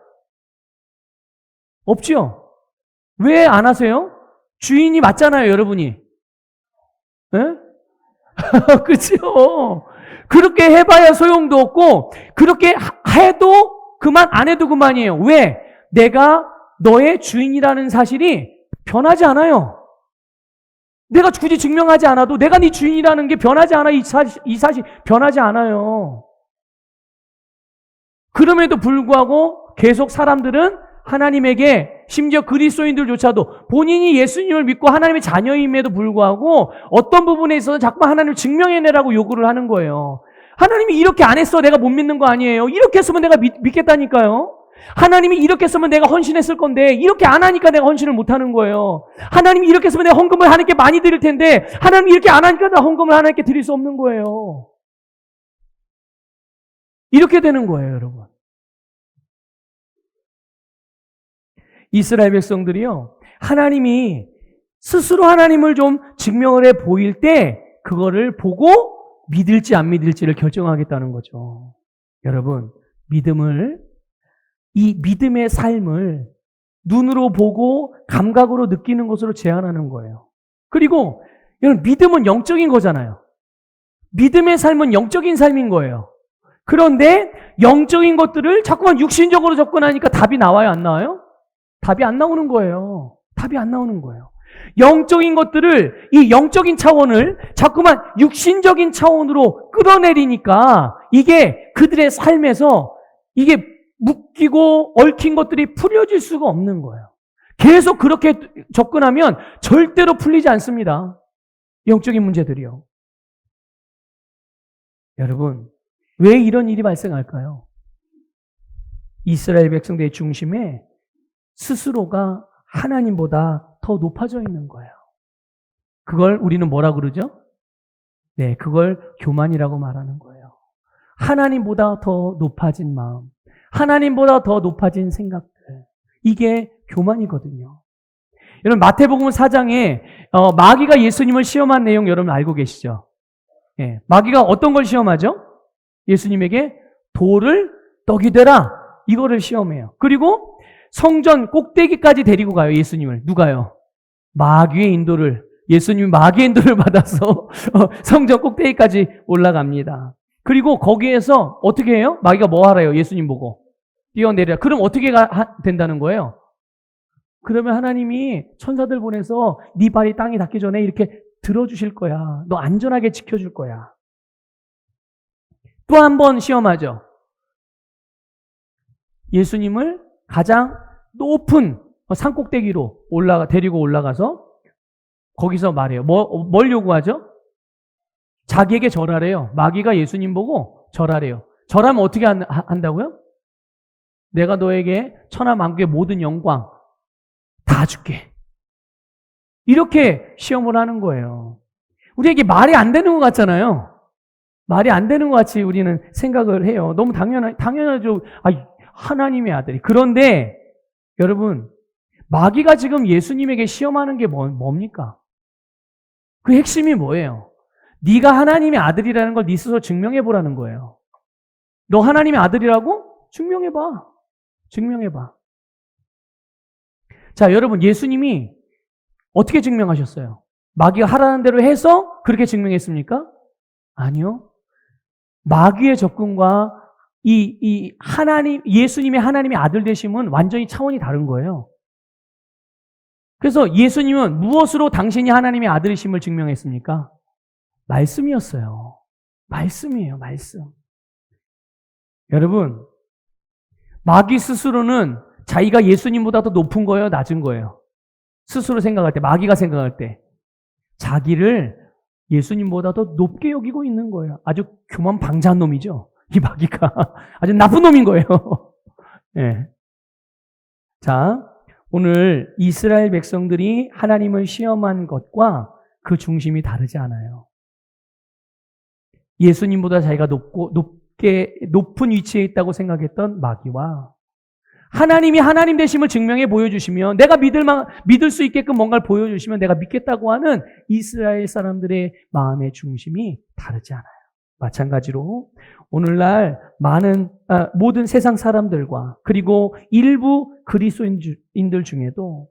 없죠? 왜 안 하세요? 주인이 맞잖아요, 여러분이. 예? 그렇죠? 그렇게 해봐야 소용도 없고, 그렇게 해도 그만, 안 해도 그만이에요. 왜? 내가 너의 주인이라는 사실이 변하지 않아요. 내가 굳이 증명하지 않아도 내가 네 주인이라는 게 변하지 않아. 이 사실 변하지 않아요. 그럼에도 불구하고 계속 사람들은 하나님에게, 심지어 그리스도인들조차도 본인이 예수님을 믿고 하나님의 자녀임에도 불구하고 어떤 부분에 있어서 자꾸 하나님을 증명해내라고 요구를 하는 거예요. 하나님이 이렇게 안 했어 내가 못 믿는 거 아니에요. 이렇게 했으면 내가 믿겠다니까요. 하나님이 이렇게 했으면 내가 헌신했을 건데 이렇게 안 하니까 내가 헌신을 못 하는 거예요. 하나님이 이렇게 했으면 내가 헌금을 하나님께 많이 드릴 텐데 하나님이 이렇게 안 하니까 내가 헌금을 하나님께 드릴 수 없는 거예요. 이렇게 되는 거예요, 여러분. 이스라엘 백성들이요, 하나님이 스스로 하나님을 좀 증명을 해 보일 때 그거를 보고 믿을지 안 믿을지를 결정하겠다는 거죠. 여러분, 이 믿음의 삶을 눈으로 보고 감각으로 느끼는 것으로 제한하는 거예요. 그리고 여러분, 믿음은 영적인 거잖아요. 믿음의 삶은 영적인 삶인 거예요. 그런데 영적인 것들을 자꾸만 육신적으로 접근하니까 답이 나와요, 안 나와요? 답이 안 나오는 거예요. 답이 안 나오는 거예요. 영적인 것들을, 이 영적인 차원을 자꾸만 육신적인 차원으로 끌어내리니까 이게 그들의 삶에서 이게 묶이고 얽힌 것들이 풀려질 수가 없는 거예요. 계속 그렇게 접근하면 절대로 풀리지 않습니다. 영적인 문제들이요. 여러분, 왜 이런 일이 발생할까요? 이스라엘 백성들의 중심에 스스로가 하나님보다 더 높아져 있는 거예요. 그걸 우리는 뭐라 그러죠? 네, 그걸 교만이라고 말하는 거예요. 하나님보다 더 높아진 마음, 하나님보다 더 높아진 생각들, 이게 교만이거든요. 여러분, 마태복음 4장에 마귀가 예수님을 시험한 내용 여러분 알고 계시죠? 예, 마귀가 어떤 걸 시험하죠? 예수님에게 돌을 떡이 되라, 이거를 시험해요. 그리고 성전 꼭대기까지 데리고 가요, 예수님을. 누가요? 마귀의 인도를, 예수님이 마귀의 인도를 받아서 성전 꼭대기까지 올라갑니다. 그리고 거기에서 어떻게 해요? 마귀가 뭐 하래요? 예수님 보고 뛰어내리라. 그럼 어떻게 된다는 거예요? 그러면 하나님이 천사들 보내서 네 발이 땅에 닿기 전에 이렇게 들어주실 거야. 너 안전하게 지켜줄 거야. 또 한 번 시험하죠. 예수님을 가장 높은 산꼭대기로 데리고 올라가서 거기서 말해요. 뭘 요구하죠? 자기에게 절하래요. 마귀가 예수님 보고 절하래요. 절하면 어떻게 한다고요? 내가 너에게 천하 만국의 모든 영광 다 줄게. 이렇게 시험을 하는 거예요. 우리에게 말이 안 되는 것 같잖아요. 말이 안 되는 것 같이 우리는 생각을 해요. 너무 당연하죠. 하나님의 아들이. 그런데 여러분, 마귀가 지금 예수님에게 시험하는 게 뭡니까? 그 핵심이 뭐예요? 네가 하나님의 아들이라는 걸 네 스스로 증명해 보라는 거예요. 너 하나님의 아들이라고? 증명해봐. 증명해봐. 자, 여러분, 예수님이 어떻게 증명하셨어요? 마귀가 하라는 대로 해서 그렇게 증명했습니까? 아니요. 마귀의 접근과 예수님의 하나님의 아들 되심은 완전히 차원이 다른 거예요. 그래서 예수님은 무엇으로 당신이 하나님의 아들이심을 증명했습니까? 말씀이었어요. 말씀이에요, 말씀. 여러분, 마귀 스스로는 자기가 예수님보다 더 높은 거예요, 낮은 거예요? 스스로 생각할 때, 마귀가 생각할 때 자기를 예수님보다 더 높게 여기고 있는 거예요. 아주 교만방자한 놈이죠. 이 마귀가 아주 나쁜 놈인 거예요. 네. 자, 오늘 이스라엘 백성들이 하나님을 시험한 것과 그 중심이 다르지 않아요. 예수님보다 자기가 높은 위치에 있다고 생각했던 마귀와 하나님이 하나님 되심을 증명해 보여주시면, 내가 믿을 수 있게끔 뭔가를 보여주시면 내가 믿겠다고 하는 이스라엘 사람들의 마음의 중심이 다르지 않아요. 마찬가지로 오늘날 모든 세상 사람들과 그리고 일부 그리스도인들 중에도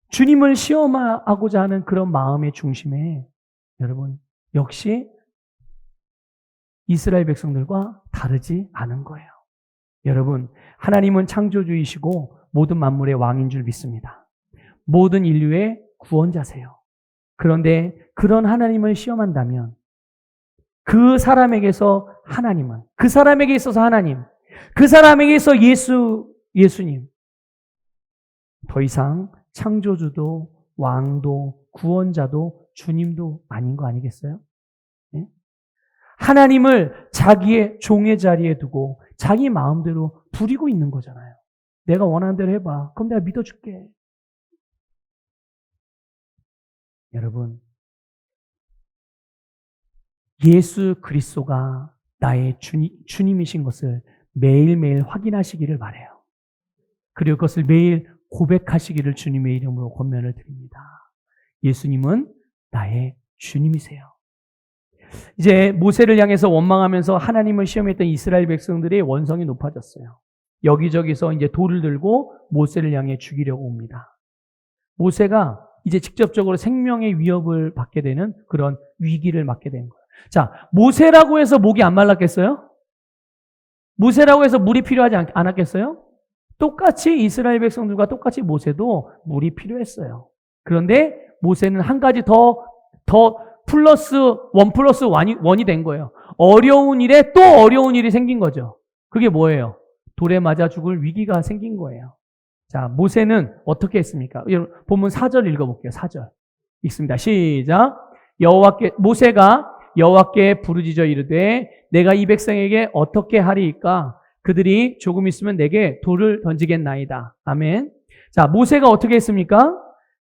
주님을 시험하고자 하는 그런 마음의 중심에 여러분 역시 이스라엘 백성들과 다르지 않은 거예요. 여러분, 하나님은 창조주이시고 모든 만물의 왕인 줄 믿습니다. 모든 인류의 구원자세요. 그런데 그런 하나님을 시험한다면 그 사람에게서 하나님은, 그 사람에게 있어서 하나님, 그 사람에게 있어 예수님, 더 이상 창조주도 왕도 구원자도 주님도 아닌 거 아니겠어요? 네? 하나님을 자기의 종의 자리에 두고 자기 마음대로 부리고 있는 거잖아요. 내가 원하는 대로 해봐. 그럼 내가 믿어줄게. 여러분, 예수 그리스도가 나의 주님이신 것을 매일매일 확인하시기를 바라요. 그리고 그것을 매일 고백하시기를 주님의 이름으로 권면을 드립니다. 예수님은 나의 주님이세요. 이제 모세를 향해서 원망하면서 하나님을 시험했던 이스라엘 백성들의 원성이 높아졌어요. 여기저기서 이제 돌을 들고 모세를 향해 죽이려고 옵니다. 모세가 이제 직접적으로 생명의 위협을 받게 되는 그런 위기를 맞게 된 거예요. 자, 모세라고 해서 목이 안 말랐겠어요? 모세라고 해서 물이 필요하지 않았겠어요? 똑같이 이스라엘 백성들과 똑같이 모세도 물이 필요했어요. 그런데 모세는 한 가지 더 플러스 1+1이 된 거예요. 어려운 일에 또 어려운 일이 생긴 거죠. 그게 뭐예요? 돌에 맞아 죽을 위기가 생긴 거예요. 자, 모세는 어떻게 했습니까? 본문 4절 읽어볼게요. 4절 읽습니다. 시작. 모세가 여호와께 부르짖어 이르되 내가 이 백성에게 어떻게 하리이까? 그들이 조금 있으면 내게 돌을 던지겠나이다. 아멘. 자, 모세가 어떻게 했습니까?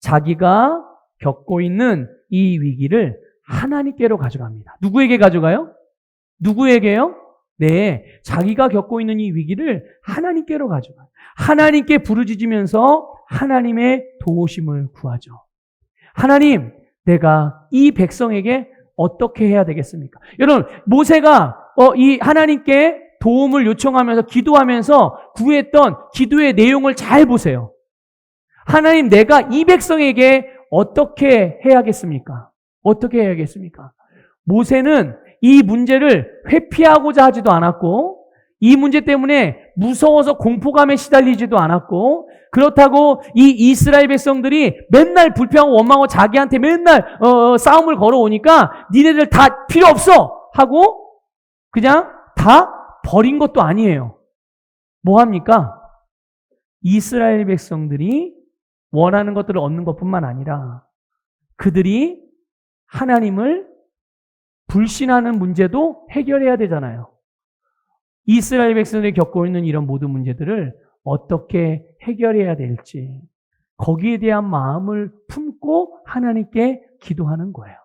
자기가 겪고 있는 이 위기를 하나님께로 가져갑니다. 누구에게 가져가요? 누구에게요? 네, 자기가 겪고 있는 이 위기를 하나님께로 가져가요. 하나님께 부르짖으면서 하나님의 도우심을 구하죠. 하나님, 내가 이 백성에게 어떻게 해야 되겠습니까? 여러분, 모세가 이 하나님께 도움을 요청하면서 기도하면서 구했던 기도의 내용을 잘 보세요. 하나님, 내가 이 백성에게 어떻게 해야겠습니까? 어떻게 해야겠습니까? 모세는 이 문제를 회피하고자 하지도 않았고, 이 문제 때문에 무서워서 공포감에 시달리지도 않았고, 그렇다고 이 이스라엘 백성들이 맨날 불평하고 원망하고 자기한테 맨날 싸움을 걸어오니까 니네들 다 필요 없어 하고 그냥 다 버린 것도 아니에요. 뭐 합니까? 이스라엘 백성들이 원하는 것들을 얻는 것뿐만 아니라 그들이 하나님을 불신하는 문제도 해결해야 되잖아요. 이스라엘 백성들이 겪고 있는 이런 모든 문제들을 어떻게 해결해야 될지 거기에 대한 마음을 품고 하나님께 기도하는 거예요.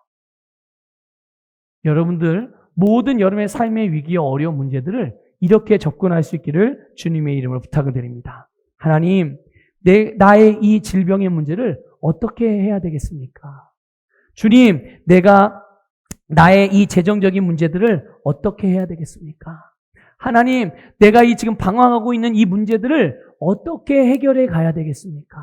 여러분들 모든 여러분의 삶의 위기와 어려운 문제들을 이렇게 접근할 수 있기를 주님의 이름으로 부탁을 드립니다. 하나님, 나의 이 질병의 문제를 어떻게 해야 되겠습니까? 주님, 내가 나의 이 재정적인 문제들을 어떻게 해야 되겠습니까? 하나님, 내가 이 지금 방황하고 있는 이 문제들을 어떻게 해결해 가야 되겠습니까?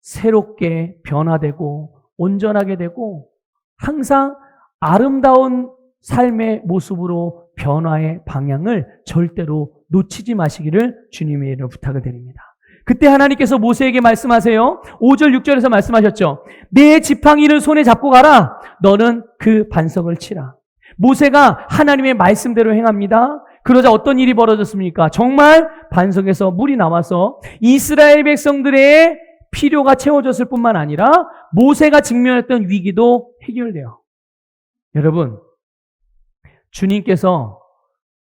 새롭게 변화되고 온전하게 되고 항상 아름다운 삶의 모습으로 변화의 방향을 절대로 놓치지 마시기를 주님의 이름으로 부탁을 드립니다. 그때 하나님께서 모세에게 말씀하세요. 5절, 6절에서 말씀하셨죠. 내 지팡이를 손에 잡고 가라. 너는 그 반석을 치라. 모세가 하나님의 말씀대로 행합니다. 그러자 어떤 일이 벌어졌습니까? 정말 반석에서 물이 나와서 이스라엘 백성들의 필요가 채워졌을 뿐만 아니라 모세가 직면했던 위기도 해결돼요. 여러분, 주님께서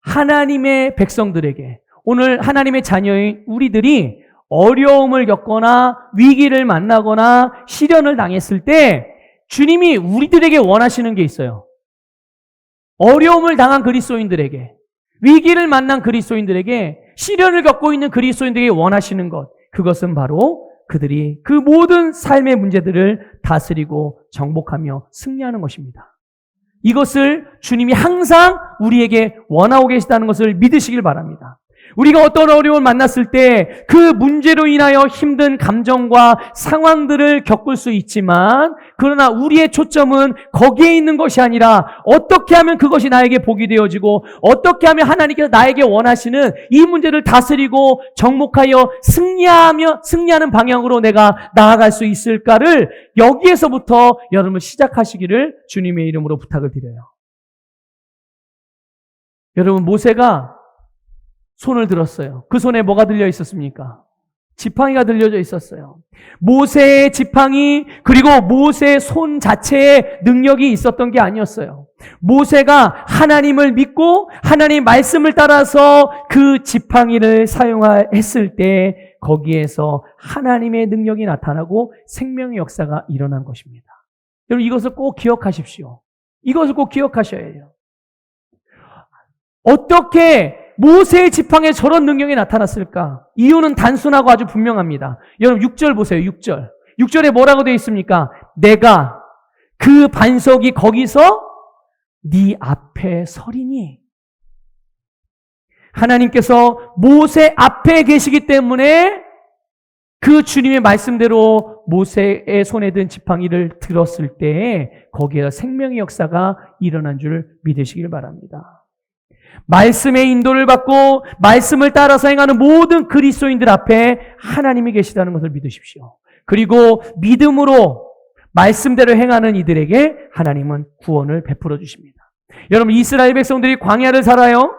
하나님의 백성들에게 오늘 하나님의 자녀인 우리들이 어려움을 겪거나 위기를 만나거나 시련을 당했을 때 주님이 우리들에게 원하시는 게 있어요. 어려움을 당한 그리스도인들에게, 위기를 만난 그리스도인들에게, 시련을 겪고 있는 그리스도인들에게 원하시는 것, 그것은 바로 그들이 그 모든 삶의 문제들을 다스리고 정복하며 승리하는 것입니다. 이것을 주님이 항상 우리에게 원하고 계시다는 것을 믿으시길 바랍니다. 우리가 어떤 어려움을 만났을 때 그 문제로 인하여 힘든 감정과 상황들을 겪을 수 있지만 그러나 우리의 초점은 거기에 있는 것이 아니라 어떻게 하면 그것이 나에게 복이 되어지고 어떻게 하면 하나님께서 나에게 원하시는 이 문제를 다스리고 정복하여 승리하는 방향으로 내가 나아갈 수 있을까를 여기에서부터 여러분 시작하시기를 주님의 이름으로 부탁을 드려요. 여러분, 모세가 손을 들었어요. 그 손에 뭐가 들려 있었습니까? 지팡이가 들려져 있었어요. 모세의 지팡이 그리고 모세의 손 자체에 능력이 있었던 게 아니었어요. 모세가 하나님을 믿고 하나님의 말씀을 따라서 그 지팡이를 사용했을 때 거기에서 하나님의 능력이 나타나고 생명의 역사가 일어난 것입니다. 여러분, 이것을 꼭 기억하십시오. 이것을 꼭 기억하셔야 해요. 어떻게 모세의 지팡이에 저런 능력이 나타났을까? 이유는 단순하고 아주 분명합니다. 여러분 6절 보세요. 6절. 6절에 뭐라고 되어 있습니까? 내가 그 반석이 거기서 네 앞에 서리니. 하나님께서 모세 앞에 계시기 때문에 그 주님의 말씀대로 모세의 손에 든 지팡이를 들었을 때 거기에 생명의 역사가 일어난 줄 믿으시길 바랍니다. 말씀의 인도를 받고 말씀을 따라서 행하는 모든 그리스도인들 앞에 하나님이 계시다는 것을 믿으십시오. 그리고 믿음으로 말씀대로 행하는 이들에게 하나님은 구원을 베풀어 주십니다. 여러분, 이스라엘 백성들이 광야를 살아요.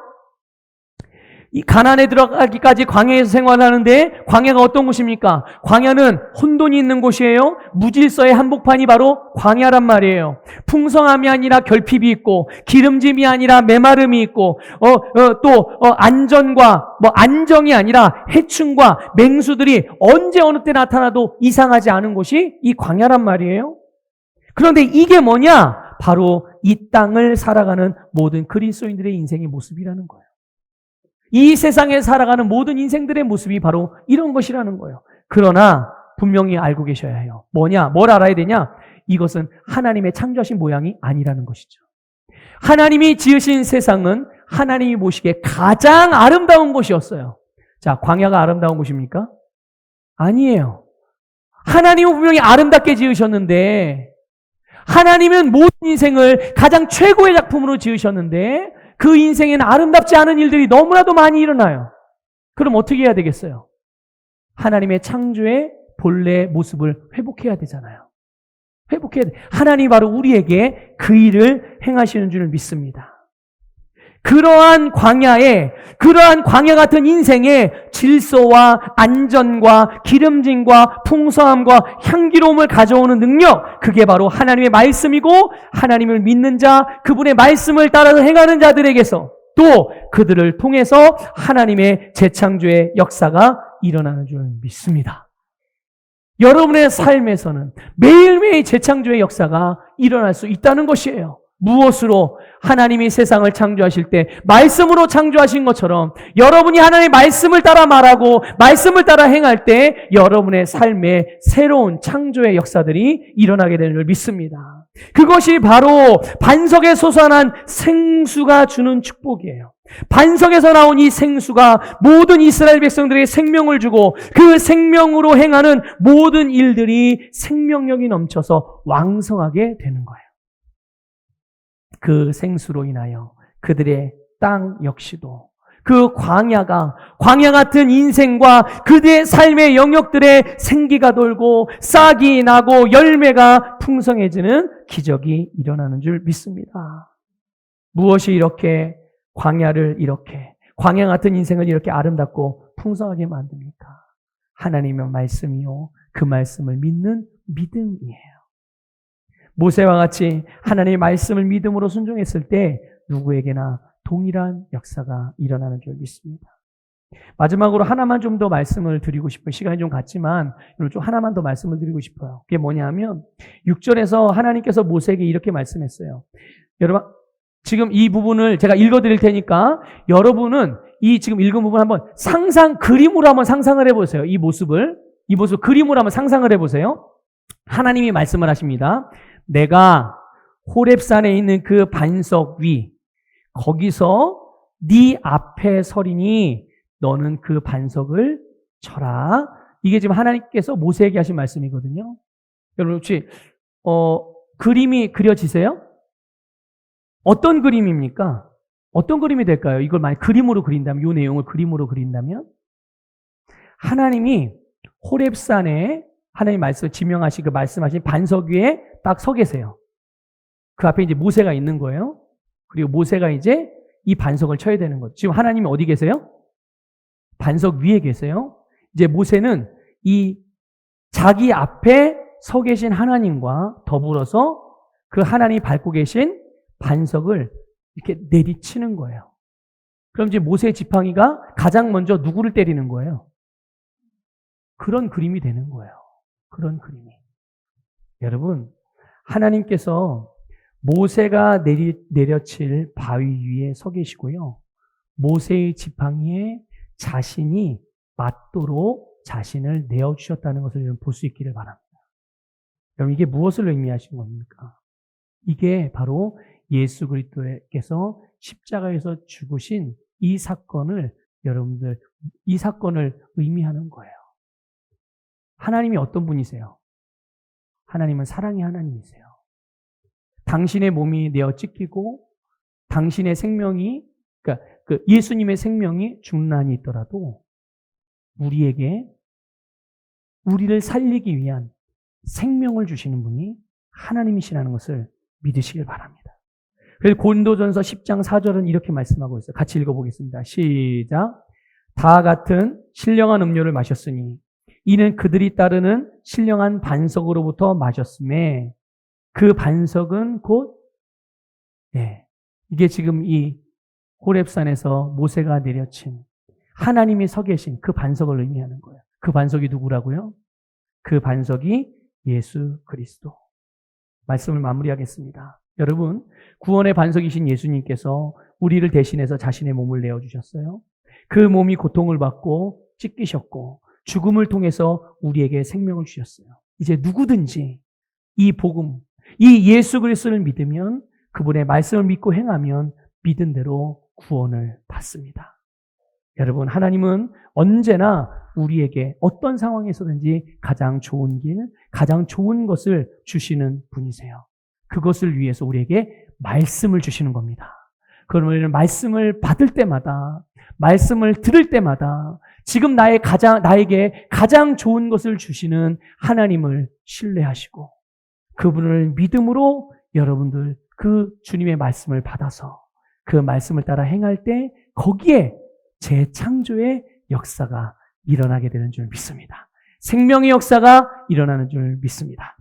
이 가나안에 들어가기까지 광야에서 생활하는데 광야가 어떤 곳입니까? 광야는 혼돈이 있는 곳이에요. 무질서의 한복판이 바로 광야란 말이에요. 풍성함이 아니라 결핍이 있고 기름짐이 아니라 메마름이 있고 안전과 안정이 아니라 해충과 맹수들이 언제 어느 때 나타나도 이상하지 않은 곳이 이 광야란 말이에요. 그런데 이게 뭐냐? 바로 이 땅을 살아가는 모든 그리스도인들의 인생의 모습이라는 거예요. 이 세상에 살아가는 모든 인생들의 모습이 바로 이런 것이라는 거예요. 그러나 분명히 알고 계셔야 해요. 뭐냐? 뭘 알아야 되냐? 이것은 하나님의 창조하신 모양이 아니라는 것이죠. 하나님이 지으신 세상은 하나님이 보시기에 가장 아름다운 곳이었어요. 자, 광야가 아름다운 곳입니까? 아니에요. 하나님은 분명히 아름답게 지으셨는데 하나님은 모든 인생을 가장 최고의 작품으로 지으셨는데 그 인생에는 아름답지 않은 일들이 너무나도 많이 일어나요. 그럼 어떻게 해야 되겠어요? 하나님의 창조의 본래의 모습을 회복해야 되잖아요. 회복해야 돼. 하나님이 바로 우리에게 그 일을 행하시는 줄 믿습니다. 그러한 광야 같은 인생의 질서와 안전과 기름짐과 풍성함과 향기로움을 가져오는 능력, 그게 바로 하나님의 말씀이고, 하나님을 믿는 자, 그분의 말씀을 따라서 행하는 자들에게서 또 그들을 통해서 하나님의 재창조의 역사가 일어나는 줄 믿습니다. 여러분의 삶에서는 매일매일 재창조의 역사가 일어날 수 있다는 것이에요. 무엇으로? 하나님이 세상을 창조하실 때 말씀으로 창조하신 것처럼 여러분이 하나님의 말씀을 따라 말하고 말씀을 따라 행할 때 여러분의 삶에 새로운 창조의 역사들이 일어나게 되는 줄 믿습니다. 그것이 바로 반석에 솟아난 생수가 주는 축복이에요. 반석에서 나온 이 생수가 모든 이스라엘 백성들에게 생명을 주고 그 생명으로 행하는 모든 일들이 생명력이 넘쳐서 왕성하게 되는 거예요. 그 생수로 인하여 그들의 땅 역시도 그 광야 같은 인생과 그들의 삶의 영역들에 생기가 돌고 싹이 나고 열매가 풍성해지는 기적이 일어나는 줄 믿습니다. 무엇이 이렇게 광야 같은 인생을 이렇게 아름답고 풍성하게 만듭니까? 하나님의 말씀이요. 그 말씀을 믿는 믿음이에요. 모세와 같이 하나님의 말씀을 믿음으로 순종했을 때 누구에게나 동일한 역사가 일어나는 줄 믿습니다. 마지막으로 하나만 좀 더 말씀을 드리고 싶어요. 시간이 좀 갔지만 좀 하나만 더 말씀을 드리고 싶어요. 그게 뭐냐면 6절에서 하나님께서 모세에게 이렇게 말씀했어요. 여러분, 지금 이 부분을 제가 읽어드릴 테니까 여러분은 이 지금 읽은 부분 한번 그림으로 한번 상상을 해보세요. 이 모습 그림으로 한번 상상을 해보세요. 하나님이 말씀을 하십니다. 내가 호렙산에 있는 그 반석 위, 거기서 네 앞에 서리니 너는 그 반석을 쳐라. 이게 지금 하나님께서 모세에게 하신 말씀이거든요. 여러분 혹시 그림이 그려지세요? 어떤 그림입니까? 어떤 그림이 될까요? 이걸 만약 그림으로 그린다면, 이 내용을 그림으로 그린다면 하나님이 호렙산에 하나님 말씀을 지명하신 그 말씀하신 반석 위에 딱 서 계세요. 그 앞에 이제 모세가 있는 거예요. 그리고 모세가 이제 이 반석을 쳐야 되는 거죠. 지금 하나님이 어디 계세요? 반석 위에 계세요. 이제 모세는 이 자기 앞에 서 계신 하나님과 더불어서 그 하나님이 밟고 계신 반석을 이렇게 내리치는 거예요. 그럼 이제 모세의 지팡이가 가장 먼저 누구를 때리는 거예요? 그런 그림이 되는 거예요. 그런 그림이. 여러분, 하나님께서 모세가 내려칠 바위 위에 서 계시고요. 모세의 지팡이에 자신이 맞도록 자신을 내어주셨다는 것을 볼 수 있기를 바랍니다. 여러분, 이게 무엇을 의미하신 겁니까? 이게 바로 예수 그리스도께서 십자가에서 죽으신 이 사건을 의미하는 거예요. 하나님이 어떤 분이세요? 하나님은 사랑의 하나님이세요. 당신의 몸이 내어 찢기고 당신의 생명이, 그러니까 예수님의 생명이 중난이 있더라도 우리를 살리기 위한 생명을 주시는 분이 하나님이시라는 것을 믿으시길 바랍니다. 그래서 고린도전서 10장 4절은 이렇게 말씀하고 있어요. 같이 읽어보겠습니다. 시작. 다 같은 신령한 음료를 마셨으니 이는 그들이 따르는 신령한 반석으로부터 마셨음에 그 반석은 곧 이게 지금 이 호렙산에서 모세가 내려친 하나님이 서 계신 그 반석을 의미하는 거예요. 그 반석이 누구라고요? 그 반석이 예수 그리스도. 말씀을 마무리하겠습니다. 여러분, 구원의 반석이신 예수님께서 우리를 대신해서 자신의 몸을 내어주셨어요. 그 몸이 고통을 받고 찢기셨고 죽음을 통해서 우리에게 생명을 주셨어요. 이제 누구든지 이 복음, 이 예수 그리스도를 믿으면, 그분의 말씀을 믿고 행하면 믿은 대로 구원을 받습니다. 여러분, 하나님은 언제나 우리에게 어떤 상황에서든지 가장 좋은 길, 가장 좋은 것을 주시는 분이세요. 그것을 위해서 우리에게 말씀을 주시는 겁니다. 그러면 말씀을 받을 때마다, 말씀을 들을 때마다 지금 나에게 가장 좋은 것을 주시는 하나님을 신뢰하시고 그분을 믿음으로 여러분들 그 주님의 말씀을 받아서 그 말씀을 따라 행할 때 거기에 재창조의 역사가 일어나게 되는 줄 믿습니다. 생명의 역사가 일어나는 줄 믿습니다.